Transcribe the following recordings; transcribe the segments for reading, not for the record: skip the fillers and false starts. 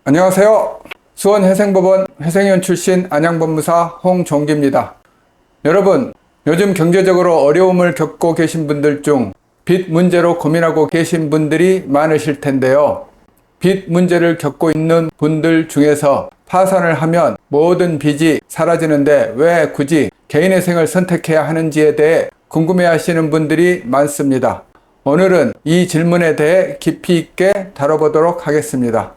안녕하세요. 수원회생법원 회생위원 출신 안양법무사 홍종기입니다. 여러분, 요즘 경제적으로 어려움을 겪고 계신 분들 중 빚 문제로 고민하고 계신 분들이 많으실 텐데요. 빚 문제를 겪고 있는 분들 중에서 파산을 하면 모든 빚이 사라지는데 왜 굳이 개인회생을 선택해야 하는지에 대해 궁금해하시는 분들이 많습니다. 오늘은 이 질문에 대해 깊이 있게 다뤄보도록 하겠습니다.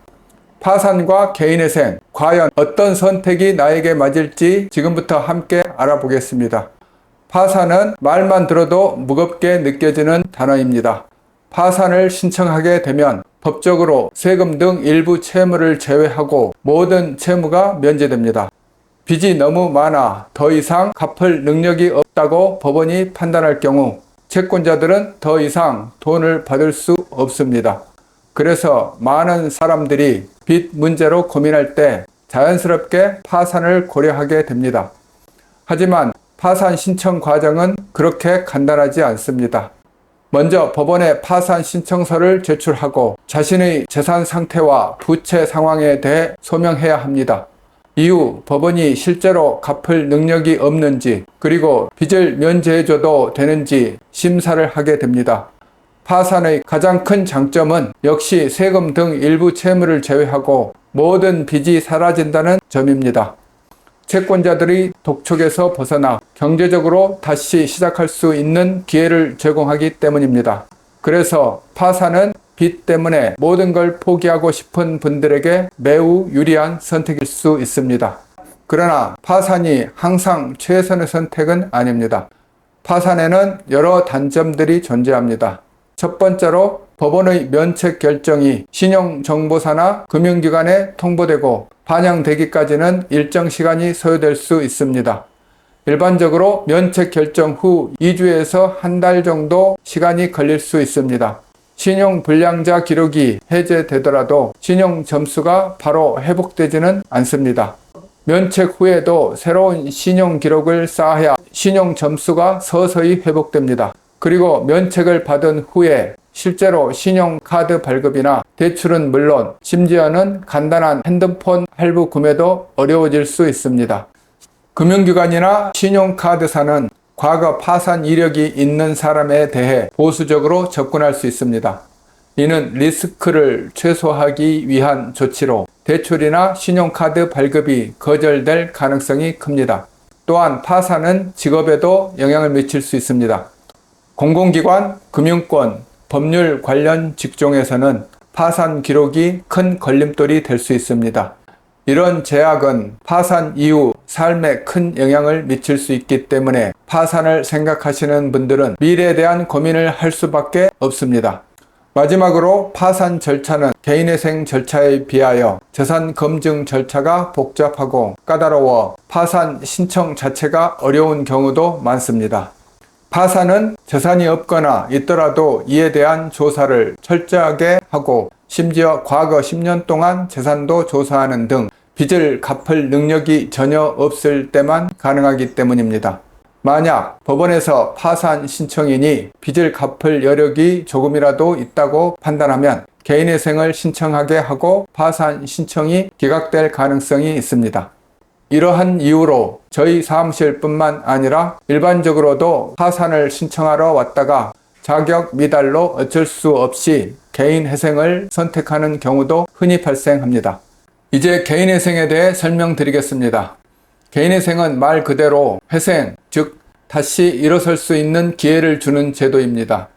파산과 개인회생, 과연 어떤 선택이 나에게 맞을지 지금부터 함께 알아보겠습니다. 파산은 말만 들어도 무겁게 느껴지는 단어입니다. 파산을 신청하게 되면 법적으로 세금 등 일부 채무를 제외하고 모든 채무가 면제됩니다. 빚이 너무 많아 더 이상 갚을 능력이 없다고 법원이 판단할 경우 채권자들은 더 이상 돈을 받을 수 없습니다. 그래서 많은 사람들이 빚 문제로 고민할 때 자연스럽게 파산을 고려하게 됩니다. 하지만 파산 신청 과정은 그렇게 간단하지 않습니다. 먼저 법원에 파산 신청서를 제출하고 자신의 재산 상태와 부채 상황에 대해 소명해야 합니다. 이후 법원이 실제로 갚을 능력이 없는지 그리고 빚을 면제해줘도 되는지 심사를 하게 됩니다. 파산의 가장 큰 장점은 역시 세금 등 일부 채무를 제외하고 모든 빚이 사라진다는 점입니다. 채권자들이 독촉에서 벗어나 경제적으로 다시 시작할 수 있는 기회를 제공하기 때문입니다. 그래서 파산은 빚 때문에 모든 걸 포기하고 싶은 분들에게 매우 유리한 선택일 수 있습니다. 그러나 파산이 항상 최선의 선택은 아닙니다. 파산에는 여러 단점들이 존재합니다. 첫 번째로 법원의 면책 결정이 신용정보사나 금융기관에 통보되고 반영되기까지는 일정 시간이 소요될 수 있습니다. 일반적으로 면책 결정 후 2주에서 한 달 정도 시간이 걸릴 수 있습니다. 신용불량자 기록이 해제되더라도 신용점수가 바로 회복되지는 않습니다. 면책 후에도 새로운 신용기록을 쌓아야 신용점수가 서서히 회복됩니다. 그리고 면책을 받은 후에 실제로 신용카드 발급이나 대출은 물론 심지어는 간단한 핸드폰 할부 구매도 어려워질 수 있습니다. 금융기관이나 신용카드사는 과거 파산 이력이 있는 사람에 대해 보수적으로 접근할 수 있습니다. 이는 리스크를 최소화하기 위한 조치로 대출이나 신용카드 발급이 거절될 가능성이 큽니다. 또한 파산은 직업에도 영향을 미칠 수 있습니다. 공공기관, 금융권, 법률 관련 직종에서는 파산 기록이 큰 걸림돌이 될 수 있습니다. 이런 제약은 파산 이후 삶에 큰 영향을 미칠 수 있기 때문에 파산을 생각하시는 분들은 미래에 대한 고민을 할 수밖에 없습니다. 마지막으로 파산 절차는 개인회생 절차에 비하여 재산 검증 절차가 복잡하고 까다로워 파산 신청 자체가 어려운 경우도 많습니다. 파산은 재산이 없거나 있더라도 이에 대한 조사를 철저하게 하고 심지어 과거 10년 동안 재산도 조사하는 등 빚을 갚을 능력이 전혀 없을 때만 가능하기 때문입니다. 만약 법원에서 파산 신청인이 빚을 갚을 여력이 조금이라도 있다고 판단하면 개인회생을 신청하게 하고 파산 신청이 기각될 가능성이 있습니다. 이러한 이유로 저희 사무실뿐만 아니라 일반적으로도 파산을 신청하러 왔다가 자격 미달로 어쩔 수 없이 개인회생을 선택하는 경우도 흔히 발생합니다. 이제 개인회생에 대해 설명드리겠습니다. 개인회생은 말 그대로 회생, 즉 다시 일어설 수 있는 기회를 주는 제도입니다.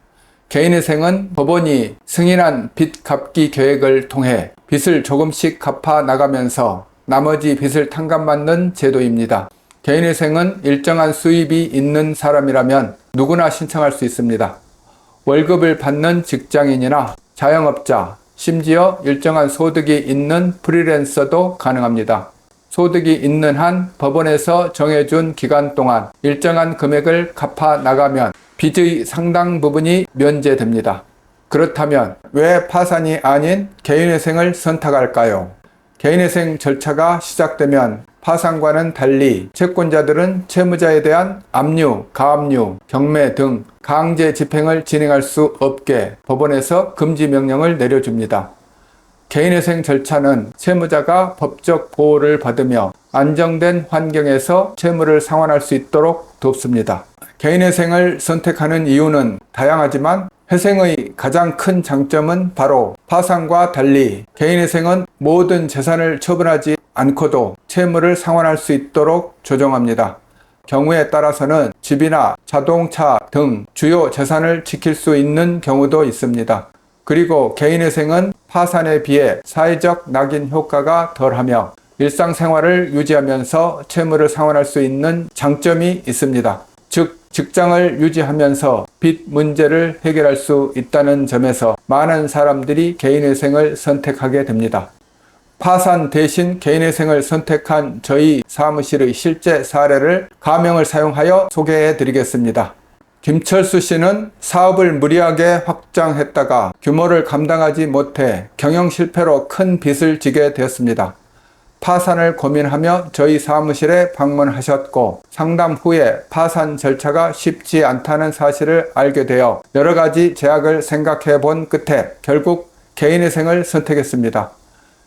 개인회생은 법원이 승인한 빚 갚기 계획을 통해 빚을 조금씩 갚아 나가면서 나머지 빚을 탕감받는 제도입니다. 개인회생은 일정한 수입이 있는 사람이라면 누구나 신청할 수 있습니다. 월급을 받는 직장인이나 자영업자, 심지어 일정한 소득이 있는 프리랜서도 가능합니다. 소득이 있는 한 법원에서 정해준 기간 동안 일정한 금액을 갚아 나가면 빚의 상당 부분이 면제됩니다. 그렇다면 왜 파산이 아닌 개인회생을 선택할까요? 개인회생 절차가 시작되면 파산과는 달리 채권자들은 채무자에 대한 압류, 가압류, 경매 등 강제 집행을 진행할 수 없게 법원에서 금지 명령을 내려줍니다. 개인회생 절차는 채무자가 법적 보호를 받으며 안정된 환경에서 채무를 상환할 수 있도록 돕습니다. 개인회생을 선택하는 이유는 다양하지만 회생의 가장 큰 장점은 바로 파산과 달리 개인회생은 모든 재산을 처분하지 않고도 채무를 상환할 수 있도록 조정합니다. 경우에 따라서는 집이나 자동차 등 주요 재산을 지킬 수 있는 경우도 있습니다. 그리고 개인회생은 파산에 비해 사회적 낙인 효과가 덜하며 일상생활을 유지하면서 채무를 상환할 수 있는 장점이 있습니다. 즉, 직장을 유지하면서 빚 문제를 해결할 수 있다는 점에서 많은 사람들이 개인회생을 선택하게 됩니다. 파산 대신 개인회생을 선택한 저희 사무실의 실제 사례를 가명을 사용하여 소개해 드리겠습니다. 김철수 씨는 사업을 무리하게 확장했다가 규모를 감당하지 못해 경영 실패로 큰 빚을 지게 되었습니다. 파산을 고민하며 저희 사무실에 방문하셨고 상담 후에 파산 절차가 쉽지 않다는 사실을 알게 되어 여러 가지 제약을 생각해 본 끝에 결국 개인회생을 선택했습니다.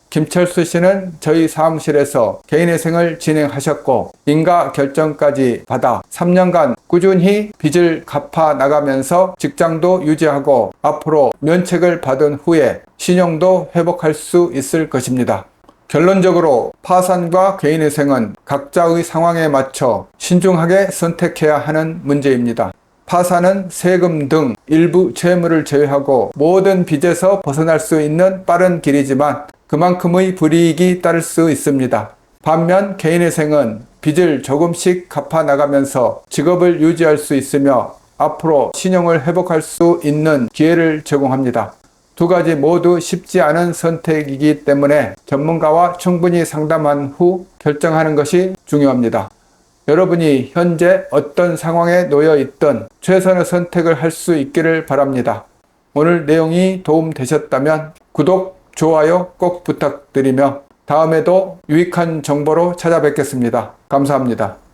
김철수 씨는 저희 사무실에서 개인회생을 진행하셨고 인가 결정까지 받아 3년간 꾸준히 빚을 갚아 나가면서 직장도 유지하고 앞으로 면책을 받은 후에 신용도 회복할 수 있을 것입니다. 결론적으로 파산과 개인회생은 각자의 상황에 맞춰 신중하게 선택해야 하는 문제입니다. 파산은 세금 등 일부 채무를 제외하고 모든 빚에서 벗어날 수 있는 빠른 길이지만 그만큼의 불이익이 따를 수 있습니다. 반면 개인회생은 빚을 조금씩 갚아 나가면서 직업을 유지할 수 있으며 앞으로 신용을 회복할 수 있는 기회를 제공합니다. 두 가지 모두 쉽지 않은 선택이기 때문에 전문가와 충분히 상담한 후 결정하는 것이 중요합니다. 여러분이 현재 어떤 상황에 놓여 있든 최선의 선택을 할 수 있기를 바랍니다. 오늘 내용이 도움되셨다면 구독, 좋아요 꼭 부탁드리며 다음에도 유익한 정보로 찾아뵙겠습니다. 감사합니다.